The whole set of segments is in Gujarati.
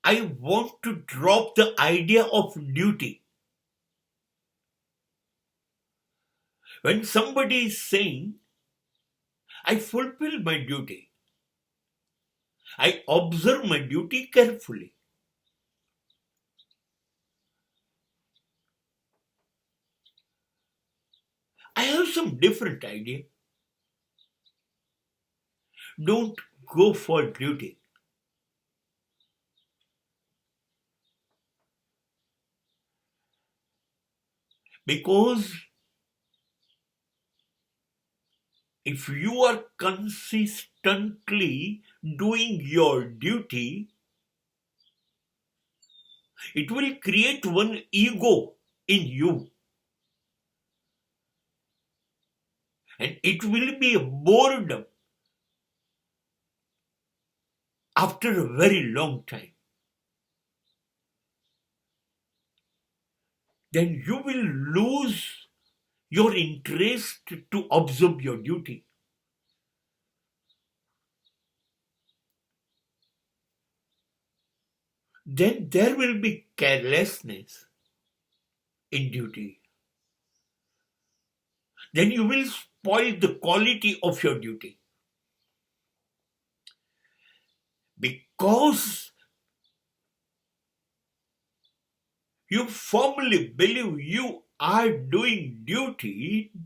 I want to drop the idea of duty. When somebody is saying, I fulfill my duty, I observe my duty carefully. I have some different idea. Don't go for duty. Because if you are consistently doing your duty, it will create one ego in you. And it will be a boredom after a very long time. Then you will lose your interest to observe your duty. Then there will be carelessness in duty. Then you will spoil the quality of your duty. Because you firmly believe you are doing duty.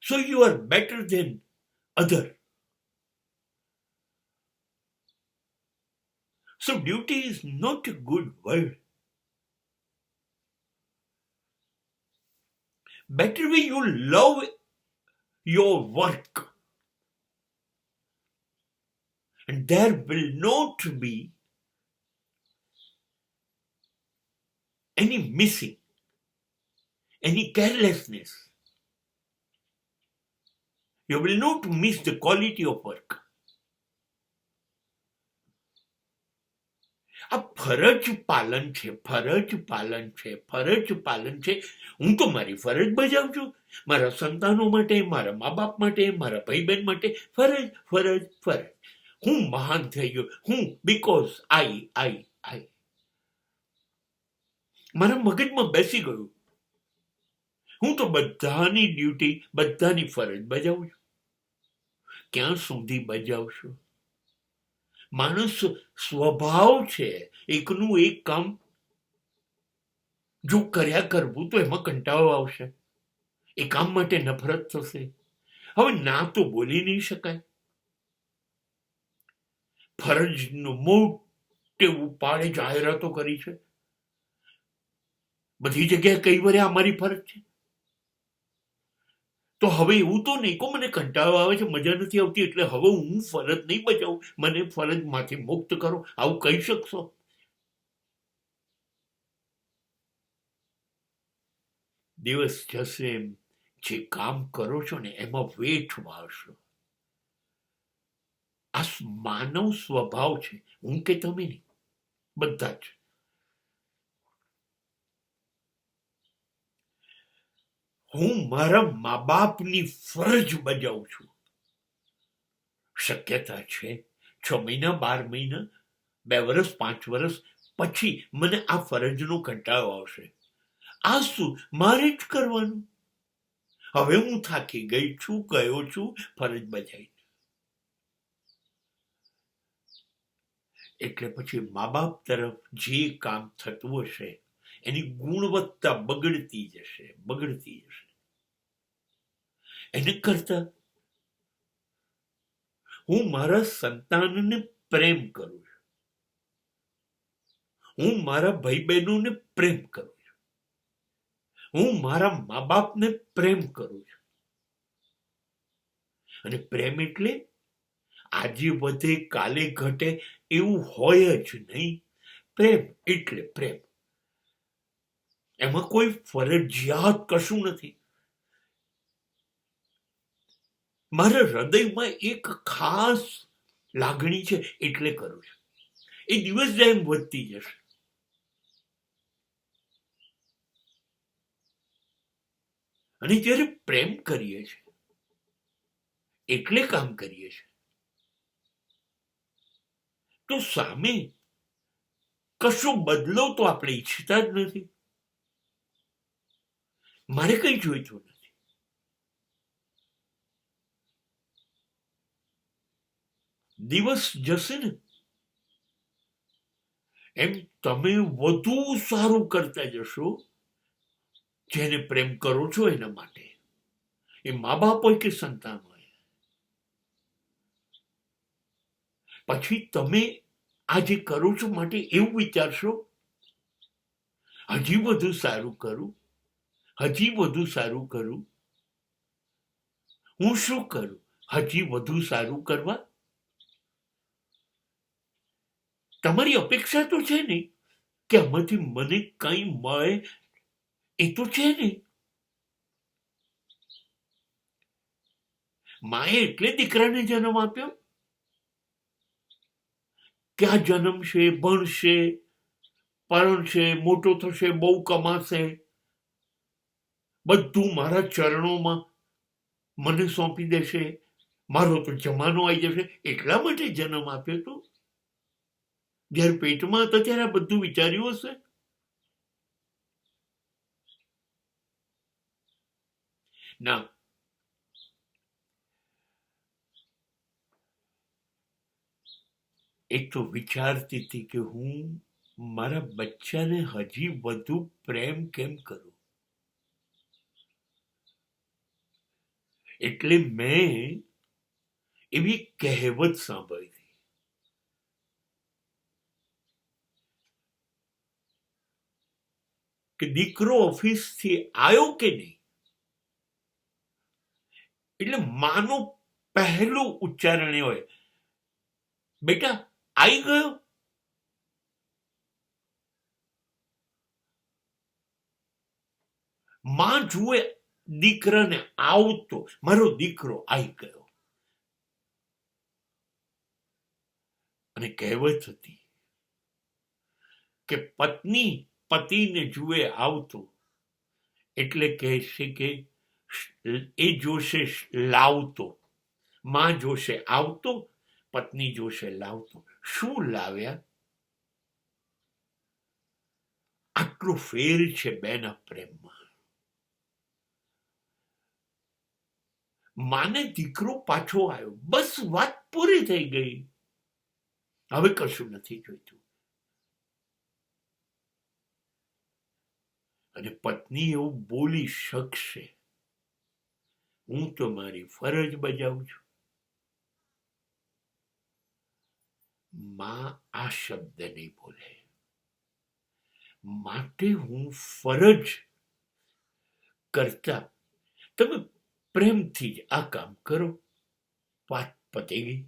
So you are better than other. So duty is not a good word. Better way you love your work. And there will not be any missing, any carelessness. You will not miss the quality of work. આ ફરજ પાલન છે. હું તો મારી ફરજ બજાવું છું. મારા સંતાનો માટે, મારા મા બાપ માટે, મારા ભાઈ બહેન માટે ફરજ. હું મહાન થઈ ગયો. હું બીકોઝ આઈ મારા મગજમાં બેસી ગયું. હું તો બધાની ડ્યુટી, બધાની ફરજ બજાવું છું. ક્યાં સુધી બજાવશો? માણસ સ્વભાવ છે. એકનું એક કામ જો કર્યા કરવું તો એમાં કંટાળો આવશે. એ કામ માટે નફરત થશે. હવે ના તો બોલી નહીં શકાય. ફરજનું મોટે ઉપાડે જાહેરાતો કરી છે. બધી જગ્યાએ કઈ વરે અમારી ફરજ છે. તો હવે એવું તો નહીં કહો મને કંટાળો આવે છે, મજા નથી આવતી એટલે હવે હું ફરજ નહીં બજાવું, મને ફરજમાંથી મુક્ત કરો, આવું કહી શકશો? દિવસ જશે એમ જે કામ કરો છો ને એમાં વેઠ વાળશો. આ માનવ સ્વભાવ છે. હું કે તમે નહીં, બધા જ. હું મારા મા બાપની ફરજ બજાવું છું. શક્યતા છે 6 મહિના, 12 મહિના, 2 વર્ષ, 5 વર્ષ પછી મને આ ફરજનો કંટાળો આવશે. આ શું? મારે જ કરવાનું. હવે હું થાકી ગઈ છું, ગયો છું, ફરજ બજાવી. એટલે પછી મા બાપ તરફ જે કામ થતું હશે એની ગુણવત્તા બગડતી જશે. એને કરતા હું મારા સંતાનને પ્રેમ કરું છું. હું મારા ભાઈ બહેનોને પ્રેમ કરું છું. હું મારા મા બાપને પ્રેમ કરું છું. અને પ્રેમ એટલે આજે વધે કાલે ઘટે એવું હોય જ નહીં. પ્રેમ એટલે પ્રેમ. એમાં કોઈ ફરજિયાત કશું નથી. મારા હૃદયમાં એક ખાસ લાગણી છે એટલે કરું છું. એ દિવસ જાય એમ વધતી જશે. અને જ્યારે પ્રેમ કરીએ છીએ એટલે કામ કરીએ છીએ. તો સામે કશું બદલો તો આપણે ઈચ્છતા જ નથી. મારે કઈ જોઈતું નથી. દિવસ જશે ને એમ તમે વધુ સારું કરતા જશો, જેને પ્રેમ કરો છો એના માટે, એ મા બાપ હોય કે સંતાન હોય. પછી તમે આ જે કરો છો માટે એવું વિચારશો, હજી વધુ સારું કરું, હજી વધુ સારું કરું. હું શું કરું હજી વધુ સારું કરવા? તમારી અપેક્ષા તો છે ને કે આમાંથી મને કંઈ મળે, એ તો છે ને. માએ એટલે દીકરાને જન્મ આપ્યો કે આ જન્મશે, ભણશે, પરણશે, મોટો થશે, બહુ કમાશે, બધું મારા ચરણોમાં મને સોંપી દેશે, મારો તો જમાનો આવી જશે, એટલા માટે જન્મ આપ્યો તો. જ્યારે પેટમાં હતા ત્યારે આ બધું વિચાર્યું હશે? ના. એ તો વિચારતી હતી કે હું મારા બચ્ચાને હજી વધુ પ્રેમ કેમ કરું. એટલે મેં એવી કહેવત સાંભળી કે દીકરો ઓફિસથી આવ્યો કે નહીં, એટલે માનું પહેલું ઉચ્ચારણ એ હોય, બેટા આવી ગયો. માં જુએ દીકરાને આવતો, મારો દીકરો આવી ગયો. અને કહેવત હતી કે પત્ની પતિને જુએ આવતો એટલે કહેશે કે એ જોશે લાવતો. માં જોશે આવતો, પત્ની જોશે લાવતો. શું લાવ્યા? આટલો ફેર છે બેના પ્રેમમાં. માને દીકરો પાછો આવ્યો, બસ વાત પૂરી થઈ ગઈ. હવે કશું નથી જોઈતું. અને પત્ની એવું બોલી શકશે, હું તો મારી ફરજ બજાવું છું. માં આ શબ્દ નહીં બોલે. માટે હું ફરજ કરતા તમે પ્રેમથી જ આ કામ કરો, વાત પતી ગઈ.